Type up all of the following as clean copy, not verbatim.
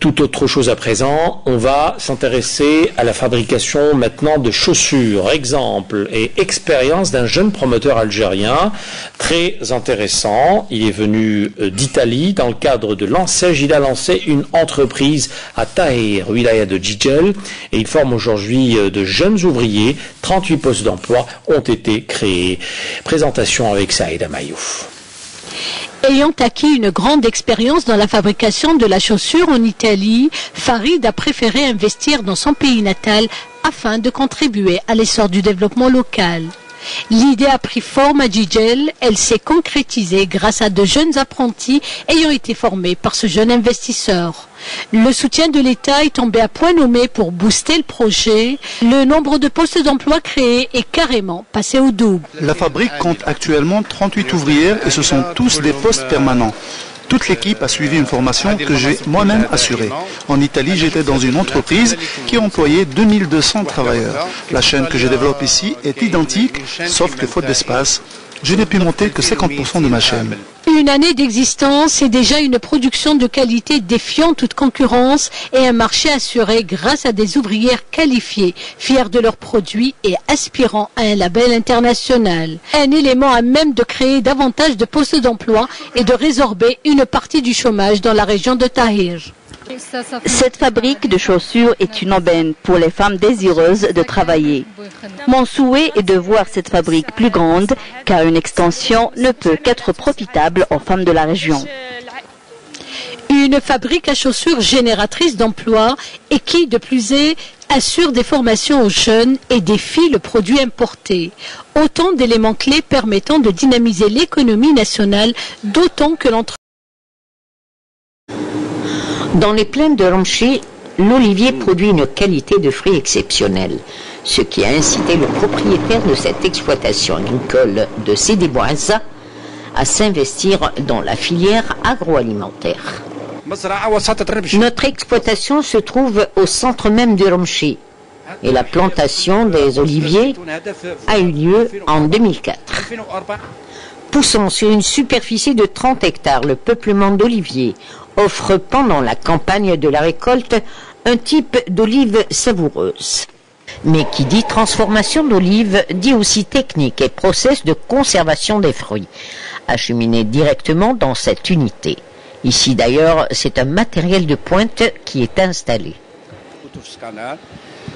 Tout autre chose à présent, on va s'intéresser à la fabrication maintenant de chaussures. Exemple et expérience d'un jeune promoteur algérien très intéressant. Il est venu d'Italie dans le cadre de l'ANSEJ. Il a lancé une entreprise à Tahir, wilaya de Jijel, et il forme aujourd'hui de jeunes ouvriers. 38 postes d'emploi ont été créés. Présentation avec Saïda Mayouf. Ayant acquis une grande expérience dans la fabrication de la chaussure en Italie, Farid a préféré investir dans son pays natal afin de contribuer à l'essor du développement local. L'idée a pris forme à Jijel, elle s'est concrétisée grâce à de jeunes apprentis ayant été formés par ce jeune investisseur. Le soutien de l'État est tombé à point nommé pour booster le projet. Le nombre de postes d'emploi créés est carrément passé au double. La fabrique compte actuellement 38 ouvrières et ce sont tous des postes permanents. Toute l'équipe a suivi une formation que j'ai moi-même assurée. En Italie, j'étais dans une entreprise qui employait 2200 travailleurs. La chaîne que je développe ici est identique, sauf que faute d'espace, je n'ai pu monter que 50% de ma chaîne. Une année d'existence et déjà une production de qualité défiant toute concurrence et un marché assuré grâce à des ouvrières qualifiées, fières de leurs produits et aspirant à un label international. Un élément à même de créer davantage de postes d'emploi et de résorber une partie du chômage dans la région de Tahir. Cette fabrique de chaussures est une aubaine pour les femmes désireuses de travailler. Mon souhait est de voir cette fabrique plus grande, car une extension ne peut qu'être profitable aux femmes de la région. Une fabrique à chaussures génératrice d'emplois et qui, de plus est, assure des formations aux jeunes et défie le produit importé. Autant d'éléments clés permettant de dynamiser l'économie nationale, d'autant que l'entreprise. Dans les plaines de Ramchi, l'olivier produit une qualité de fruits exceptionnelle, ce qui a incité le propriétaire de cette exploitation agricole de Sidi Bouazza à s'investir dans la filière agroalimentaire. Notre exploitation se trouve au centre même de Ramchi et la plantation des oliviers a eu lieu en 2004. Poussant sur une superficie de 30 hectares, le peuplement d'oliviers offre pendant la campagne de la récolte un type d'olive savoureuse. Mais qui dit transformation d'olive dit aussi technique et process de conservation des fruits, acheminés directement dans cette unité. Ici d'ailleurs, c'est un matériel de pointe qui est installé.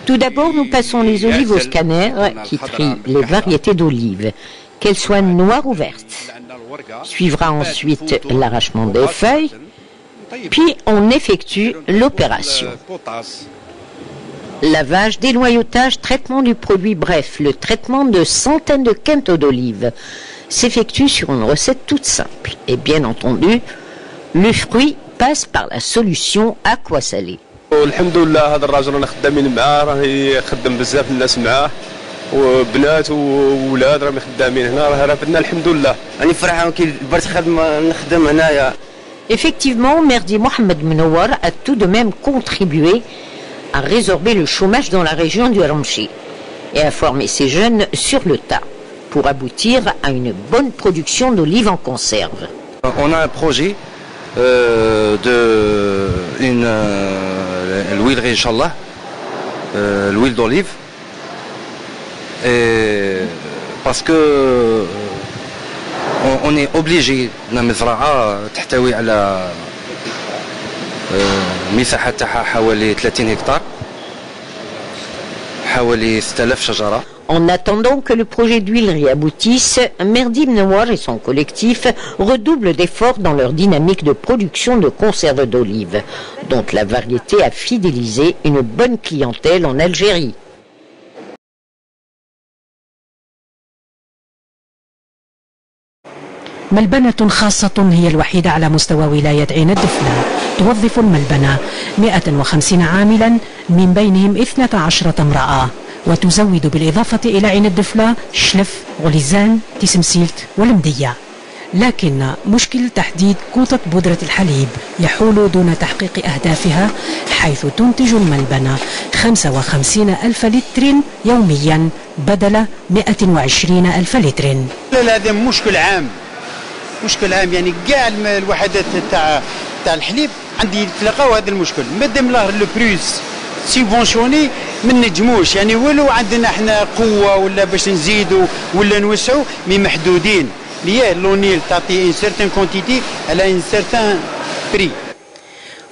Tout d'abord, nous passons les olives au scanner qui trie les variétés d'olives, qu'elles soient noires ou vertes. Suivra ensuite l'arrachement des feuilles, puis on effectue l'opération. Lavage, dénoyautage, traitement du produit, bref, le traitement de centaines de quintaux d'olives s'effectue sur une recette toute simple. Et bien entendu, le fruit passe par la solution aqua-salée. وبنات وولاد راهم خدامين هنا راه بدنا الحمد لله راني فرحان كي برت نخدم هنايا. Effectivement, Merdi Mohamed Menouar a tout de même contribué à résorber le chômage dans la région du Ramchi et à former ces jeunes sur le tas pour aboutir à une bonne production d'olives en conserve. On a un projet de l'huile Inch'Allah, l'huile d'olive. Parce que on est obligé المزرعة تحتوي على مساحة تاعها حوالي 30 هكتار حوالي 6000 شجرة. En attendant que le projet d'huilerie aboutisse, Merdi Menouar et son collectif redoublent d'efforts dans leur dynamique de production de conserves d'olives, dont la variété a fidélisé une bonne clientèle en Algérie. ملبنة خاصة هي الوحيدة على مستوى ولاية عين الدفلة توظف الملبنة 150 عاملا من بينهم 12 امرأة وتزود بالإضافة إلى عين الدفلة شلف غليزان تسمسيلت والمدية. لكن مشكل تحديد كوطة بودرة الحليب يحول دون تحقيق أهدافها، حيث تنتج الملبنة 55 ألف لتر يوميا بدل 120 ألف لتر. هذا مشكل عام يعني كاع الوحدات تاع الحليب عندي تلقاو هذا المشكل مادام لو بريس سيبونسيوني ما نجموش يعني ولو عندنا احنا قوه ولا باش نزيدوا ولا نوسعوا مي محدودين ليه لونيل تعطي ان سيرتان كونتيتي على ان سيرتان بري.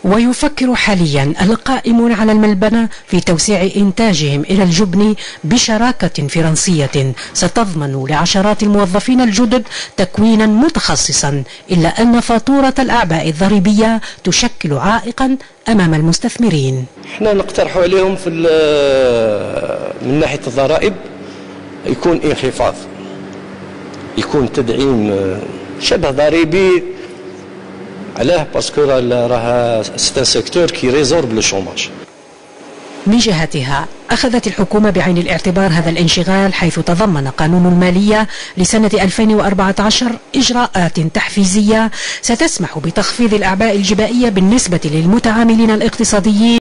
ويفكر حاليا القائمون على الملبنة في توسيع إنتاجهم إلى الجبن بشراكة فرنسية ستضمن لعشرات الموظفين الجدد تكوينا متخصصا، إلا أن فاتورة الأعباء الضريبية تشكل عائقا أمام المستثمرين. احنا نقترح عليهم من ناحية الضرائب يكون انخفاض، يكون تدعيم شبه ضريبي. علاه باسكو راه سيت ان سيكتور كي ريزورب لو شوماج. من جهتها أخذت الحكومة بعين الاعتبار هذا الانشغال، حيث تضمن قانون المالية لسنة 2014 إجراءات تحفيزية ستسمح بتخفيض الأعباء الجبائية بالنسبة للمتعاملين الاقتصاديين.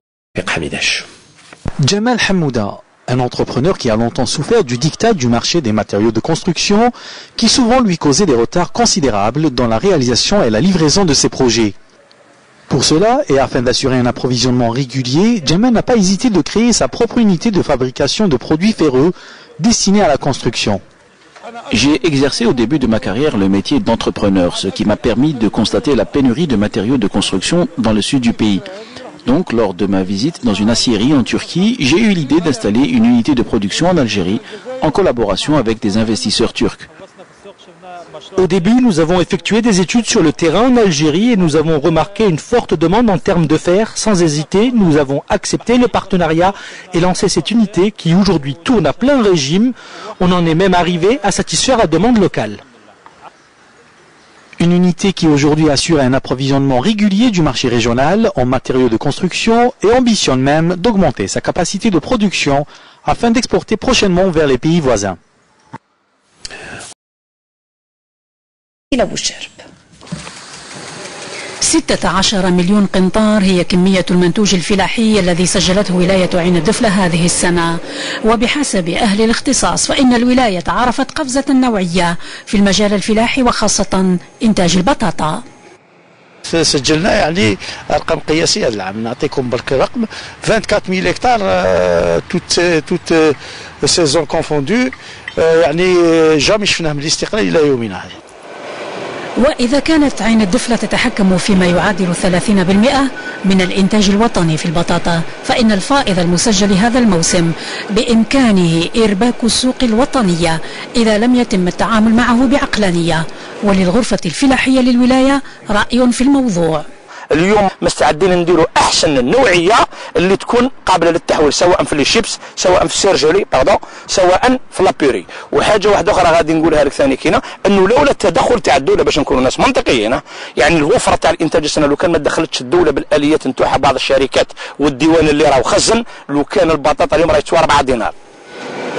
Jamal Hamouda, un entrepreneur qui a longtemps souffert du diktat du marché des matériaux de construction, qui souvent lui causait des retards considérables dans la réalisation et la livraison de ses projets. Pour cela, et afin d'assurer un approvisionnement régulier, Jamal n'a pas hésité de créer sa propre unité de fabrication de produits ferreux destinés à la construction. J'ai exercé au début de ma carrière le métier d'entrepreneur, ce qui m'a permis de constater la pénurie de matériaux de construction dans le sud du pays. Donc, lors de ma visite dans une aciérie en Turquie, j'ai eu l'idée d'installer une unité de production en Algérie en collaboration avec des investisseurs turcs. Au début, nous avons effectué des études sur le terrain en Algérie et nous avons remarqué une forte demande en termes de fer. Sans hésiter, nous avons accepté le partenariat et lancé cette unité qui aujourd'hui tourne à plein régime. On en est même arrivé à satisfaire la demande locale. Une unité qui aujourd'hui assure un approvisionnement régulier du marché régional en matériaux de construction et ambitionne même d'augmenter sa capacité de production afin d'exporter prochainement vers les pays voisins. إلى بوشرب 16 مليون قنطار هي كمية المنتوج الفلاحي الذي سجلته ولاية عين الدفلة هذه السنة، وبحسب أهل الاختصاص فإن الولاية عرفت قفزة نوعية في المجال الفلاحي وخاصة إنتاج البطاطا. سجلنا يعني ارقام قياسيه العام، نعطيكم برك رقم 24000 هكتار توت سيزون كونفوندو، يعني جامي شفناه من الاستقلال الى يومنا هذا. وإذا كانت عين الدفلة تتحكم فيما يعادل 30% من الإنتاج الوطني في البطاطا، فإن الفائض المسجل هذا الموسم بإمكانه إرباك السوق الوطنية إذا لم يتم التعامل معه بعقلانية. وللغرفة الفلاحية للولاية رأي في الموضوع. اليوم مستعدين نديروا احسن النوعيه اللي تكون قابله للتحويل، سواء في الشيبس، سواء في السيرجري سواء في لابيوري. وحاجه واحده اخرى غادي نقولها لك ثاني كاينه، انه لولا التدخل تاع الدوله، باش نكونوا ناس منطقيين، يعني الوفره تاع الانتاج السنه لو كان ما دخلتش الدوله بالاليات نتوعها بعض الشركات والديوان اللي راهو خزن، لو كان البطاطا اليوم راه يتسوى 4 دينار.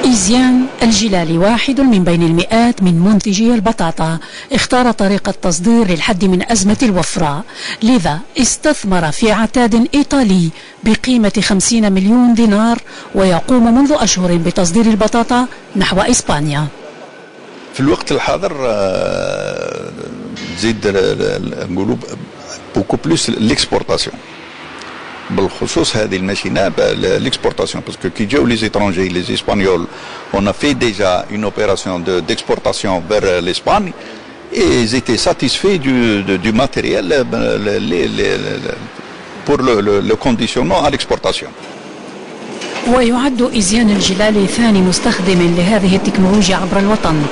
إيزيان الجلالي واحد من بين المئات من منتجي البطاطا اختار طريقة تصدير للحد من أزمة الوفرة، لذا استثمر في عتاد إيطالي بقيمة 50 مليون دينار ويقوم منذ أشهر بتصدير البطاطا نحو إسبانيا. في الوقت الحاضر تزيد نقولوا بوكو بلوس ليكسبورتاسيون، بالخصوص هذه الماشينه l'exportation, parce que qui جاو les étrangers, les espagnols, on a fait déjà une opération d'exportation vers l'Espagne et ils étaient satisfaits du matériel pour le conditionnement à l'exportation. ويعد إيزيان الجلالي ثاني مستخدم لهذه التكنولوجيا عبر الوطن،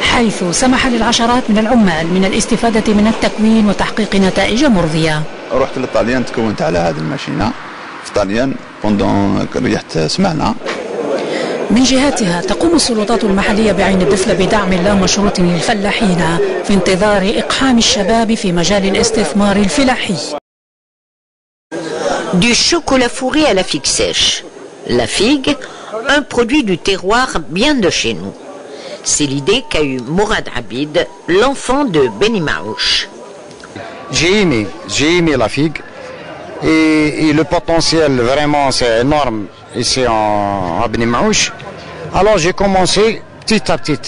حيث سمح للعشرات من العمال من الاستفادة من التكوين وتحقيق نتائج مرضية. رحت للطاليان تكونت على هذه الماشينة في طاليان بوندون ريحت سمعنا. من جهتها تقوم السلطات المحلية بعين الدفلة بدعم لا مشروط للفلاحين في انتظار إقحام الشباب في مجال الاستثمار الفلاحي. Du chocolat fourré à la figue sèche. La figue, un produit du terroir bien de chez nous. C'est l'idée qu'a eu Mourad Abid, l'enfant de Beni Maouche. J'ai aimé la figue et le potentiel vraiment c'est énorme ici à Beni Maouche. Alors j'ai commencé petit à petit.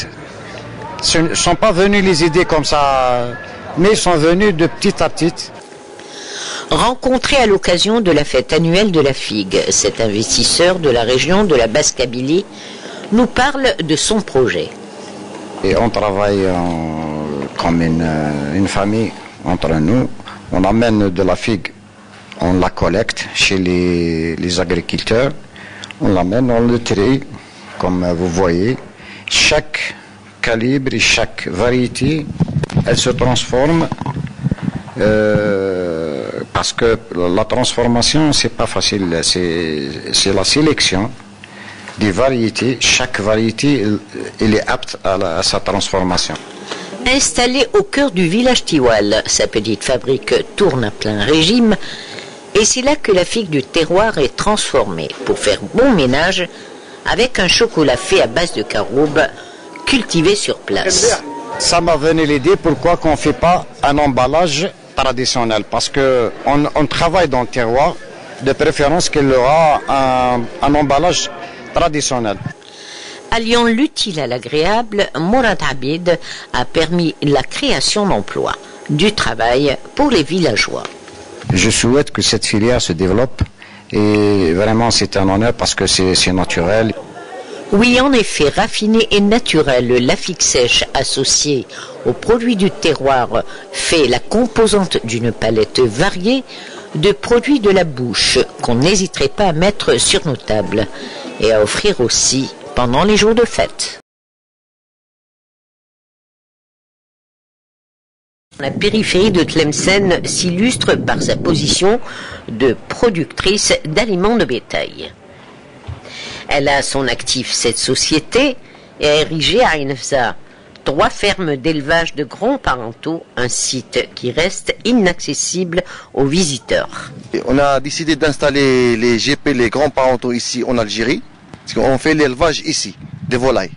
Ce ne sont pas venues les idées comme ça, mais sont venues de petit à petit. Rencontré à l'occasion de la fête annuelle de la figue, cet investisseur de la région de la Basse-Kabylie nous parle de son projet. Et on travaille comme une famille entre nous. On amène de la figue, on la collecte chez les agriculteurs, on l'amène, on le trie, comme vous voyez. Chaque calibre et chaque variété, elle se transforme parce que la transformation, c'est pas facile, c'est la sélection des variétés. Chaque variété, elle est apte à sa transformation. Installée au cœur du village Tiwal, sa petite fabrique tourne à plein régime et c'est là que la figue du terroir est transformée pour faire bon ménage avec un chocolat fait à base de caroube cultivé sur place. Ça m'a venu l'idée pourquoi qu'on ne fait pas un emballage traditionnel, parce qu'on travaille dans le terroir, de préférence qu'il aura un emballage traditionnel. Alliant l'utile à l'agréable, Mourad Abid a permis la création d'emplois, du travail pour les villageois. Je souhaite que cette filière se développe et vraiment c'est un honneur parce que c'est naturel. Oui, en effet, raffiné et naturel, la figue sèche associée aux produits du terroir fait la composante d'une palette variée de produits de la bouche qu'on n'hésiterait pas à mettre sur nos tables et à offrir aussi pendant les jours de fête. La périphérie de Tlemcen s'illustre par sa position de productrice d'aliments de bétail. Elle a à son actif cette société et a érigé à Ain Fza 3 fermes d'élevage de grands parentaux, un site qui reste inaccessible aux visiteurs. On a décidé d'installer les GP, les grands parentaux ici en Algérie, parce qu'on fait l'élevage ici, des volailles.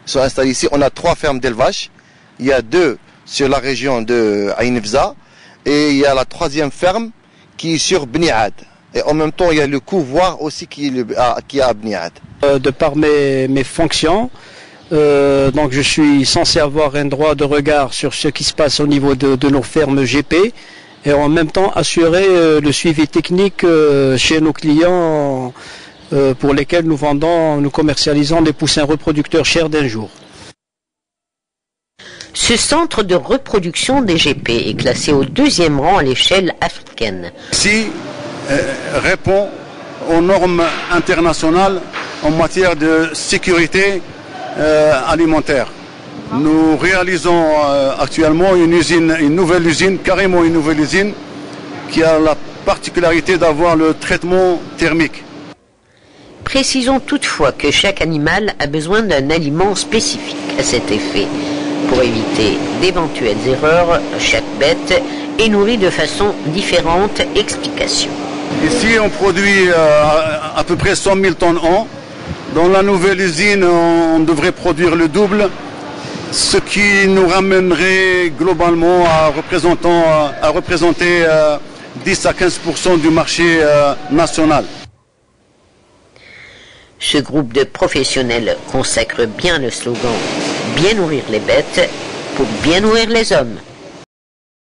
Ils sont installés ici, on a 3 fermes d'élevage, il y a 2 sur la région de Ain Fza et il y a la 3e ferme qui est sur Bniad. Et en même temps, il y a le couvoir aussi qui est à Bniad. De par mes fonctions, donc je suis censé avoir un droit de regard sur ce qui se passe au niveau de nos fermes GP et en même temps assurer le suivi technique chez nos clients pour lesquels nous commercialisons des poussins reproducteurs chers d'un jour. Ce centre de reproduction des GP est classé au 2e rang à l'échelle africaine. Ici, répond aux normes internationales en matière de sécurité alimentaire. Nous réalisons actuellement une nouvelle usine, carrément une nouvelle usine, qui a la particularité d'avoir le traitement thermique. Précisons toutefois que chaque animal a besoin d'un aliment spécifique à cet effet. Pour éviter d'éventuelles erreurs, chaque bête est nourrie de façon différente. Explication. Ici, on produit à peu près 100 000 tonnes an. Dans la nouvelle usine, on devrait produire le double, ce qui nous ramènerait globalement à représenter 10 à 15% du marché national. Ce groupe de professionnels consacre bien le slogan « Bien nourrir les bêtes pour bien nourrir les hommes ».